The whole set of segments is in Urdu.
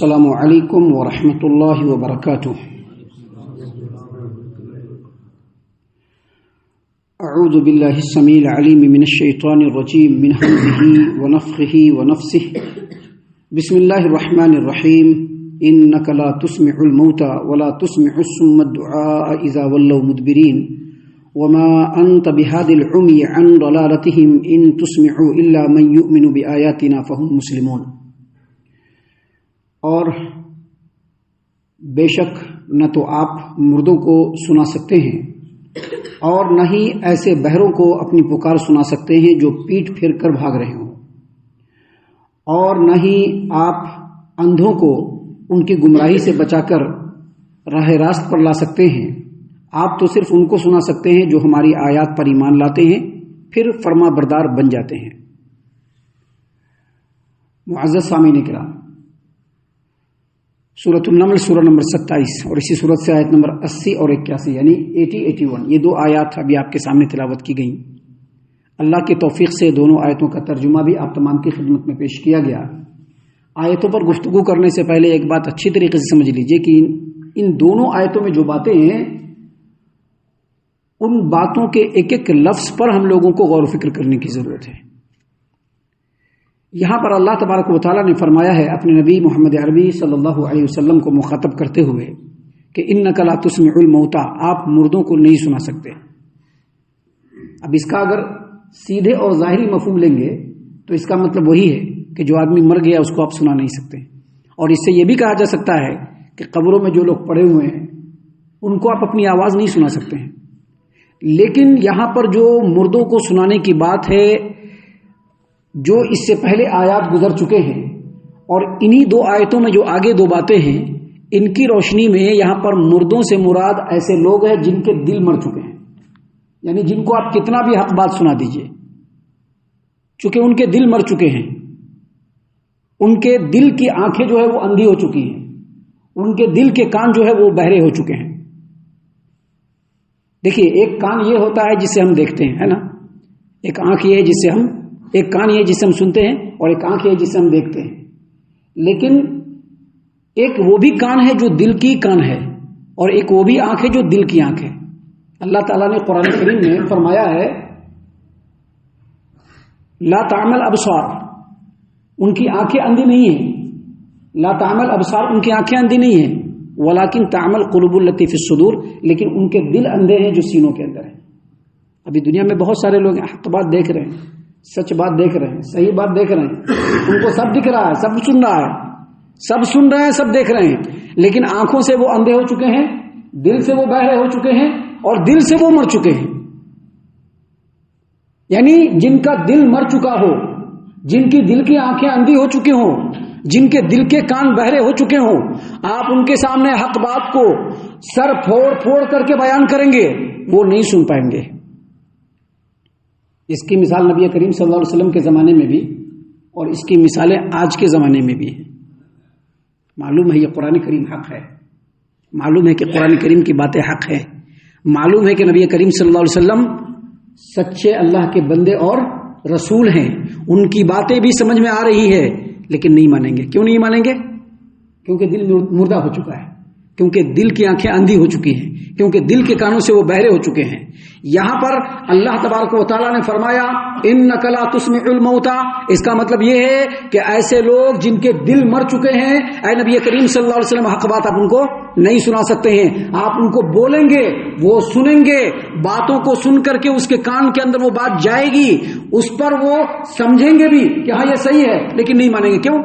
السلام علیکم ورحمۃ اللہ وبرکاتہ۔ اعوذ باللہ السمیع العلیم من الشیطان الرجیم من حمزہ ونفخہ ونفثہ۔ بسم اللہ الرحمن الرحیم۔ انک لا تسمع الموتى ولا تسمع الصم الدعاء اذا ولوا مدبرین وما انت بهادي العمي عن ضلالتهم ان تسمع الا من يؤمن بآياتنا فهم مسلمون۔ اور بے شک نہ تو آپ مردوں کو سنا سکتے ہیں اور نہ ہی ایسے بہروں کو اپنی پکار سنا سکتے ہیں جو پیٹ پھیر کر بھاگ رہے ہوں، اور نہ ہی آپ اندھوں کو ان کی گمراہی سے بچا کر راہ راست پر لا سکتے ہیں۔ آپ تو صرف ان کو سنا سکتے ہیں جو ہماری آیات پر ایمان لاتے ہیں پھر فرما بردار بن جاتے ہیں۔ معزز سامعین کرام، سورۃ النمل سورہ نمبر 27 اور اسی سورت سے آیت نمبر 80 اور 81 یعنی 80-81 یہ دو آیات ابھی آپ کے سامنے تلاوت کی گئیں۔ اللہ کی توفیق سے دونوں آیتوں کا ترجمہ بھی آپ تمام کی خدمت میں پیش کیا گیا۔ آیتوں پر گفتگو کرنے سے پہلے ایک بات اچھی طریقے سے سمجھ لیجئے کہ ان دونوں آیتوں میں جو باتیں ہیں ان باتوں کے ایک ایک لفظ پر ہم لوگوں کو غور و فکر کرنے کی ضرورت ہے۔ یہاں پر اللہ تبارک و تعالیٰ نے فرمایا ہے اپنے نبی محمد عربی صلی اللہ علیہ وسلم کو مخاطب کرتے ہوئے کہ انک لا تسمع الموتى، آپ مردوں کو نہیں سنا سکتے۔ اب اس کا اگر سیدھے اور ظاہری مفہوم لیں گے تو اس کا مطلب وہی ہے کہ جو آدمی مر گیا اس کو آپ سنا نہیں سکتے، اور اس سے یہ بھی کہا جا سکتا ہے کہ قبروں میں جو لوگ پڑے ہوئے ہیں ان کو آپ اپنی آواز نہیں سنا سکتے ہیں۔ لیکن یہاں پر جو مردوں کو سنانے کی بات ہے، جو اس سے پہلے آیات گزر چکے ہیں اور انہی دو آیتوں میں جو آگے دو باتیں ہیں، ان کی روشنی میں یہاں پر مردوں سے مراد ایسے لوگ ہیں جن کے دل مر چکے ہیں، یعنی جن کو آپ کتنا بھی حق بات سنا دیجئے، چونکہ ان کے دل مر چکے ہیں، ان کے دل کی آنکھیں جو ہے وہ اندھی ہو چکی ہیں، ان کے دل کے کان جو ہے وہ بہرے ہو چکے ہیں۔ دیکھیے، ایک کان یہ ہوتا ہے جس سے ہم دیکھتے ہیں، ہے نا، ایک آنکھ یہ ہے جس سے ایک کان یہ جسے ہم سنتے ہیں اور ایک آنکھ یہ جسے ہم دیکھتے ہیں، لیکن ایک وہ بھی کان ہے جو دل کی کان ہے اور ایک وہ بھی آنکھ ہے جو دل کی آنکھ ہے۔ اللہ تعالیٰ نے قرآن کریم میں فرمایا ہے لا تعمل ابصار، ان کی آنکھیں اندھی نہیں ہیں، لا تعمل ابصار ان کی آنکھیں اندھی نہیں ہیں، ولکن تعمل قلوب التی فی الصدور، لیکن ان کے دل اندھے ہیں جو سینوں کے اندر ہیں۔ ابھی دنیا میں بہت سارے لوگ حق بات دیکھ رہے ہیں، سچ بات دیکھ رہے ہیں، صحیح بات دیکھ رہے ہیں، ان کو سب دکھ رہا ہے، سب سن رہا ہے، سب سن رہے ہیں، سب دیکھ رہے ہیں، لیکن آنکھوں سے وہ اندھے ہو چکے ہیں، دل سے وہ بہرے ہو چکے ہیں اور دل سے وہ مر چکے ہیں۔ یعنی جن کا دل مر چکا ہو، جن کی دل کی آنکھیں اندھی ہو چکی ہوں، جن کے دل کے کان بہرے ہو چکے ہوں، آپ ان کے سامنے حق بات کو سر پھوڑ پھوڑ کر کے بیان کریں گے، وہ نہیں سن پائیں گے۔ اس کی مثال نبی کریم صلی اللہ علیہ وسلم کے زمانے میں بھی اور اس کی مثالیں آج کے زمانے میں بھی ہیں۔ معلوم ہے یہ قرآن کریم حق ہے، معلوم ہے کہ قرآن کریم کی باتیں حق ہے، معلوم ہے کہ نبی کریم صلی اللہ علیہ وسلم سچے اللہ کے بندے اور رسول ہیں، ان کی باتیں بھی سمجھ میں آ رہی ہے، لیکن نہیں مانیں گے۔ کیوں نہیں مانیں گے؟ کیونکہ دل مردہ ہو چکا ہے، کیونکہ دل کی آنکھیں اندھی ہو چکی ہیں، کیونکہ دل کے کانوں سے وہ بہرے ہو چکے ہیں۔ یہاں پر اللہ تبارک و تعالیٰ نے فرمایا انک لا تسمع الموتى، اس کا مطلب یہ ہے کہ ایسے لوگ جن کے دل مر چکے ہیں، اے نبی کریم صلی اللہ علیہ وسلم، حق بات آپ ان کو نہیں سنا سکتے ہیں۔ آپ ان کو بولیں گے، وہ سنیں گے، باتوں کو سن کر کے اس کے کان کے اندر وہ بات جائے گی، اس پر وہ سمجھیں گے بھی کہ ہاں یہ صحیح ہے، لیکن نہیں مانیں گے۔ کیوں؟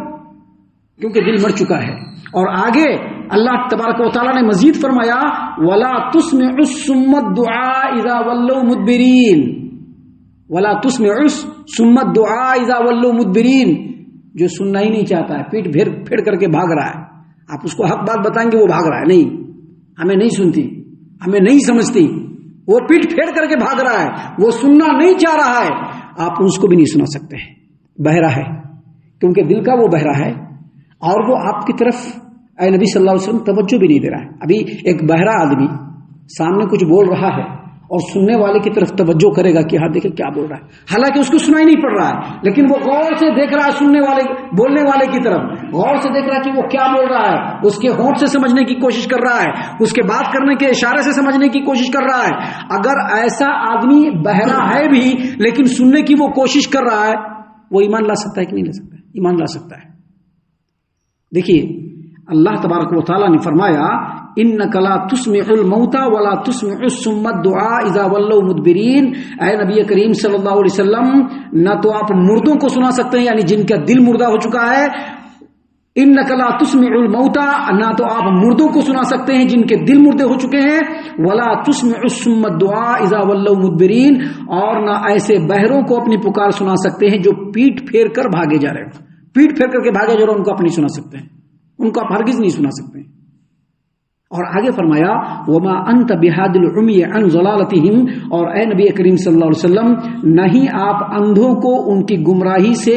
کیونکہ دل مر چکا ہے۔ اور آگے اللہ تبارک و تعالیٰ نے مزید فرمایا وَلَا تُسْمِعُ الصُّمَّ الدُّعَاءَ إِذَا وَلَّوْا مُدْبِرِينَ، وَلَا تُسْمِعُ الصُّمَّ الدُّعَاءَ إِذَا وَلَّوْا مُدْبِرِينَ، جو سننا ہی نہیں چاہتا ہے، پیٹ پھیر کر کے بھاگ رہا ہے۔ آپ اس کو حق بات بتائیں گے وہ بھاگ رہا ہے، نہیں ہمیں نہیں سنتی، ہمیں نہیں سمجھتی، وہ پیٹ پھیر کر کے بھاگ رہا ہے، وہ سننا نہیں چاہ رہا ہے، آپ اس کو بھی نہیں سنا سکتے ہیں، بہرا ہے، کیونکہ دل کا وہ بہرا ہے اور وہ آپ کی طرف اے نبی صلی اللہ علیہ وسلم توجہ بھی نہیں دے رہا ہے۔ ابھی ایک بہرا آدمی سامنے کچھ بول رہا ہے اور سننے والے کی طرف توجہ کرے گا کہ ہاں دیکھیں کیا بول رہا ہے، حالانکہ اس کو سنائی نہیں پڑ رہا ہے، لیکن وہ غور سے دیکھ رہا ہے سننے والے بولنے والے کی طرف، غور سے دیکھ رہا ہے کہ وہ کیا بول رہا ہے، اس کے ہونٹ سے سمجھنے کی کوشش کر رہا ہے، اس کے بات کرنے کے اشارے سے سمجھنے کی کوشش کر رہا ہے۔ اگر ایسا آدمی بہرا ہے بھی لیکن سننے کی وہ کوشش کر رہا ہے، وہ ایمان لا سکتا ہے کہ نہیں لا سکتا؟ ایمان لا سکتا ہے۔ دیکھیے اللہ تبارک و تعالیٰ نے فرمایا انک لا تسمع الموتى ولا تسمع الصم الدعاء اذا ولوا مدبرین، اے نبی کریم صلی اللہ علیہ وسلم نہ تو آپ مردوں کو سنا سکتے ہیں یعنی جن کا دل مردہ ہو چکا ہے، انک لا تسمع الموتى، نہ تو آپ مردوں کو سنا سکتے ہیں جن کے دل مردے ہو چکے ہیں، ولا تسمع الصم الدعاء اذا ولوا مدبرین، اور نہ ایسے بہروں کو اپنی پکار سنا سکتے ہیں جو پیٹ پھیر کر بھاگے جا رہے ہیں، پیٹ پھیر کر کے بھاگے جا رہے ہیں، ان کو آپ نہیں سنا سکتے ہیں، ان کو آپ ہرگز نہیں سنا سکتے ہیں۔ اور آگے فرمایا وما انت بہاد العمی عن ضلالتہم، اور اے نبی کریم صلی اللہ علیہ وسلم نہیں آپ اندھوں کو ان کی گمراہی سے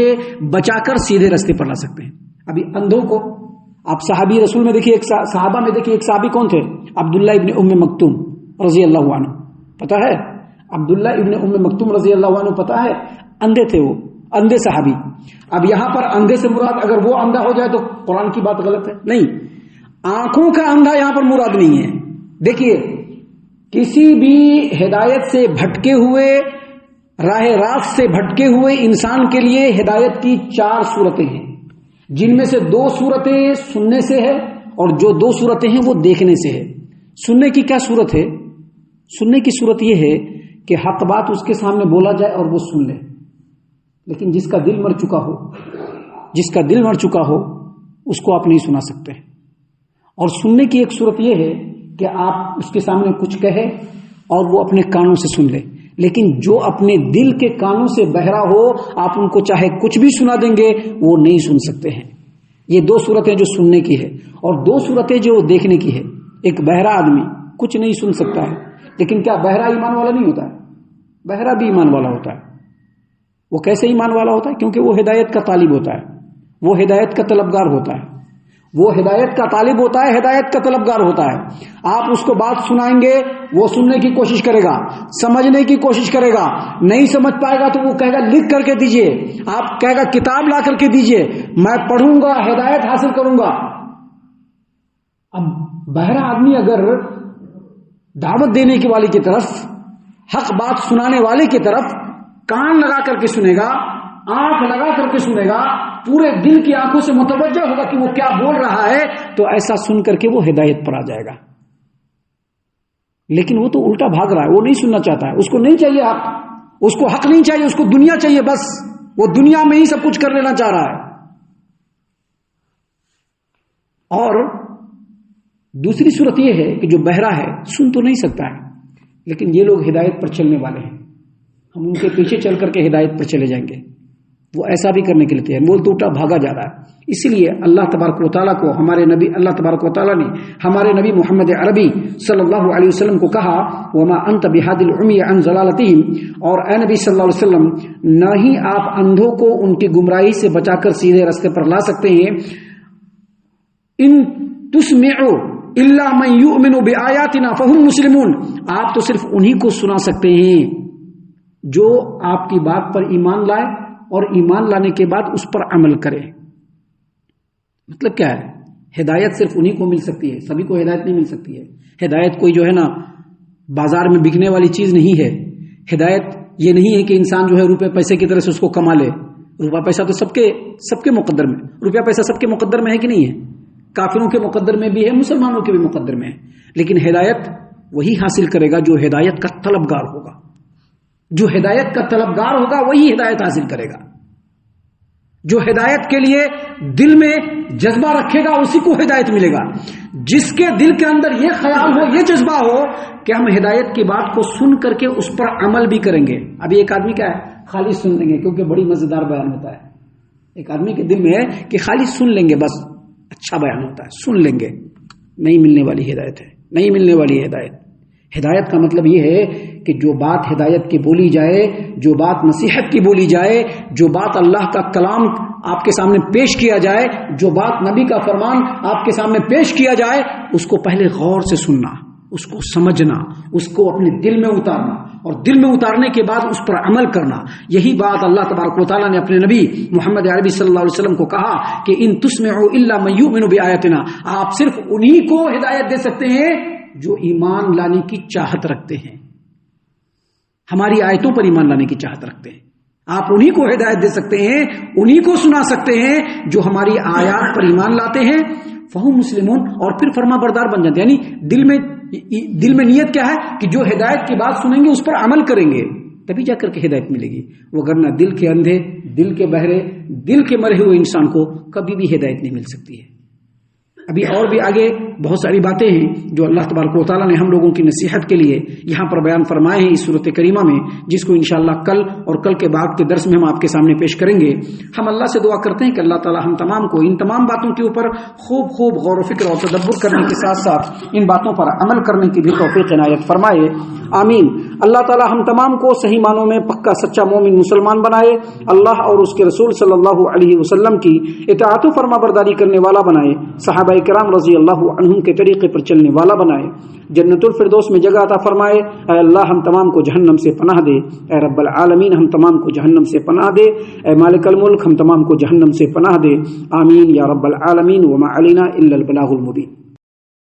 بچا کر سیدھے راستے پر لا سکتے ہیں۔ ابھی اندھوں کو آپ صحابی رسول میں دیکھیے، ایک صحابہ میں دیکھیے، ایک صحابی کون تھے؟ عبداللہ ابن ام مکتوم رضی اللہ عنہ، پتہ ہے عبداللہ ابن ام مکتوم رضی اللہ عنہ، پتہ ہے اندھے تھے، وہ اندھے صحابی۔ اب یہاں پر اندھے سے مراد اگر وہ اندھا ہو جائے تو قرآن کی بات غلط ہے؟ نہیں، آنکھوں کا اندھا یہاں پر مراد نہیں ہے۔ دیکھیے کسی بھی ہدایت سے بھٹکے ہوئے، راہ راست سے بھٹکے ہوئے انسان کے لیے ہدایت کی 4 صورتیں ہیں، جن میں سے 2 صورتیں سننے سے ہے اور جو 2 صورتیں ہیں وہ دیکھنے سے ہے۔ سننے کی کیا صورت ہے؟ سننے کی صورت یہ ہے کہ حق بات اس کے سامنے بولا جائے اور وہ سن لے، لیکن جس کا دل مر چکا ہو، جس کا دل مر چکا ہو اس کو آپ نہیں سنا سکتے۔ اور سننے کی ایک صورت یہ ہے کہ آپ اس کے سامنے کچھ کہے اور وہ اپنے کانوں سے سن لے، لیکن جو اپنے دل کے کانوں سے بہرا ہو آپ ان کو چاہے کچھ بھی سنا دیں گے وہ نہیں سن سکتے ہیں۔ یہ 2 صورتیں جو سننے کی ہے، اور 2 صورتیں جو دیکھنے کی ہے۔ ایک بہرا آدمی کچھ نہیں سن سکتا ہے، لیکن کیا بہرا ایمان والا نہیں ہوتا ہے؟ بہرا بھی ایمان والا ہوتا ہے۔ وہ کیسے ایمان والا ہوتا ہے؟ کیونکہ وہ ہدایت کا طالب ہوتا ہے، وہ ہدایت کا طلبگار ہوتا ہے، وہ ہدایت کا طالب ہوتا ہے، ہدایت کا طلبگار ہوتا ہے۔ آپ اس کو بات سنائیں گے وہ سننے کی کوشش کرے گا، سمجھنے کی کوشش کرے گا، نہیں سمجھ پائے گا تو وہ کہے گا لکھ کر کے دیجئے، آپ کہے گا کتاب لا کر کے دیجئے، میں پڑھوں گا، ہدایت حاصل کروں گا۔ اب بہرا آدمی اگر دعوت دینے کے والے کی طرف، حق بات سنانے والے کی طرف کان لگا کر کے سنے گا، آنکھ لگا کر کے سنے گا، پورے دل کی آنکھوں سے متوجہ ہوگا کہ وہ کیا بول رہا ہے، تو ایسا سن کر کے وہ ہدایت پر آ جائے گا۔ لیکن وہ تو الٹا بھاگ رہا ہے، وہ نہیں سننا چاہتا ہے، اس کو نہیں چاہیے حق، اس کو حق نہیں چاہیے، اس کو دنیا چاہیے، بس وہ دنیا میں ہی سب کچھ کر لینا چاہ رہا ہے۔ اور دوسری صورت یہ ہے کہ جو بہرا ہے سن تو نہیں سکتا ہے، لیکن یہ لوگ ہدایت پر چلنے والے ہیں، ہم ان کے پیچھے چل کر کے ہدایت پر چلے جائیں گے، وہ ایسا بھی کرنے کے لیے تیار، بول تو اٹھا بھاگا جا رہا ہے۔ اس لیے اللہ تبارک و تعالیٰ کو ہمارے نبی، اللہ تبارک و تعالیٰ نے ہمارے نبی محمد عربی صلی اللہ علیہ وسلم کو کہا وما انت بہاد العمی عن ضلالتہم، اور اے نبی صلی اللہ علیہ وسلم نہ ہی آپ اندھوں کو ان کی گمراہی سے بچا کر سیدھے راستے پر لا سکتے ہیں، ان تسمعوا الا من یؤمن بآیاتنا فهم مسلمون، آپ تو صرف انہی کو سنا سکتے ہیں جو آپ کی بات پر ایمان لائے اور ایمان لانے کے بعد اس پر عمل کرے۔ مطلب کیا ہے؟ ہدایت صرف انہی کو مل سکتی ہے، سبھی کو ہدایت نہیں مل سکتی ہے۔ ہدایت کوئی جو ہے نا بازار میں بکنے والی چیز نہیں ہے۔ ہدایت یہ نہیں ہے کہ انسان جو ہے روپے پیسے کی طرح سے اس کو کما لے۔ روپیہ پیسہ تو سب کے مقدر میں، روپیہ پیسہ سب کے مقدر میں ہے کہ نہیں ہے؟ کافروں کے مقدر میں بھی ہے، مسلمانوں کے بھی مقدر میں ہے، لیکن ہدایت وہی حاصل کرے گا جو ہدایت کا طلبگار ہوگا۔ جو ہدایت کا طلبگار ہوگا وہی ہدایت حاصل کرے گا۔ جو ہدایت کے لیے دل میں جذبہ رکھے گا اسی کو ہدایت ملے گا۔ جس کے دل کے اندر یہ خیال ہو، یہ جذبہ ہو کہ ہم ہدایت کی بات کو سن کر کے اس پر عمل بھی کریں گے۔ ابھی ایک آدمی کیا ہے، خالی سن لیں گے کیونکہ بڑی مزیدار بیان ہوتا ہے۔ ایک آدمی کے دل میں ہے کہ خالی سن لیں گے، بس اچھا بیان ہوتا ہے، سن لیں گے، نہیں ملنے والی ہدایت ہے، نہیں ملنے والی ہدایت۔ ہدایت کا مطلب یہ ہے کہ جو بات ہدایت کی بولی جائے، جو بات نصیحت کی بولی جائے، جو بات اللہ کا کلام آپ کے سامنے پیش کیا جائے، جو بات نبی کا فرمان آپ کے سامنے پیش کیا جائے، اس کو پہلے غور سے سننا، اس کو سمجھنا، اس کو اپنے دل میں اتارنا، اور دل میں اتارنے کے بعد اس پر عمل کرنا. یہی بات اللہ تبارک و تعالیٰ نے اپنے نبی محمد عربی صلی اللہ علیہ وسلم کو کہا کہ ان تسمعوا الا من یؤمن بآیاتنا، آپ صرف انہی کو ہدایت دے سکتے ہیں جو ایمان لانے کی چاہت رکھتے ہیں، ہماری آیتوں پر ایمان لانے کی چاہت رکھتے ہیں. آپ انہی کو ہدایت دے سکتے ہیں، انہی کو سنا سکتے ہیں جو ہماری آیات پر ایمان لاتے ہیں. فہم مسلمون، اور پھر فرما بردار بن جاتے ہیں. یعنی دل میں نیت کیا ہے کہ جو ہدایت کی بات سنیں گے اس پر عمل کریں گے، تبھی جا کر کے ہدایت ملے گی. وگرنہ دل کے اندھے، دل کے بہرے، دل کے مرے ہوئے انسان کو کبھی بھی ہدایت نہیں مل سکتی ہے. ابھی اور بھی آگے بہت ساری باتیں ہیں جو اللہ تبارک و تعالیٰ نے ہم لوگوں کی نصیحت کے لیے یہاں پر بیان فرمائے ہیں اس صورت کریمہ میں، جس کو انشاءاللہ کل اور کل کے بعد کے درس میں ہم آپ کے سامنے پیش کریں گے. ہم اللہ سے دعا کرتے ہیں کہ اللہ تعالیٰ ہم تمام کو ان تمام باتوں کے اوپر خوب غور و فکر اور تدبر کرنے کے ساتھ ساتھ ان باتوں پر عمل کرنے کی بھی توفیق عنایت فرمائے. آمین. اللہ تعالیٰ ہم تمام کو صحیح معنوں میں پکا سچا مومن مسلمان بنائے، اللہ اور اس کے رسول صلی اللہ علیہ وسلم کی اطاعت و فرما برداری کرنے والا بنائے، صحابہ کرام رضی اللہ عنہم کے طریقے پر چلنے والا بنائے، جنت الفردوس میں جگہ عطا فرمائے. اے اللہ ہم تمام کو جہنم سے پناہ دے، اے رب العالمین ہم تمام کو جہنم سے پناہ دے، اے مالک الملک ہم تمام کو جہنم سے پناہ دے. آمین یا رب العالمین. وما علینا الا البلاغ المبین.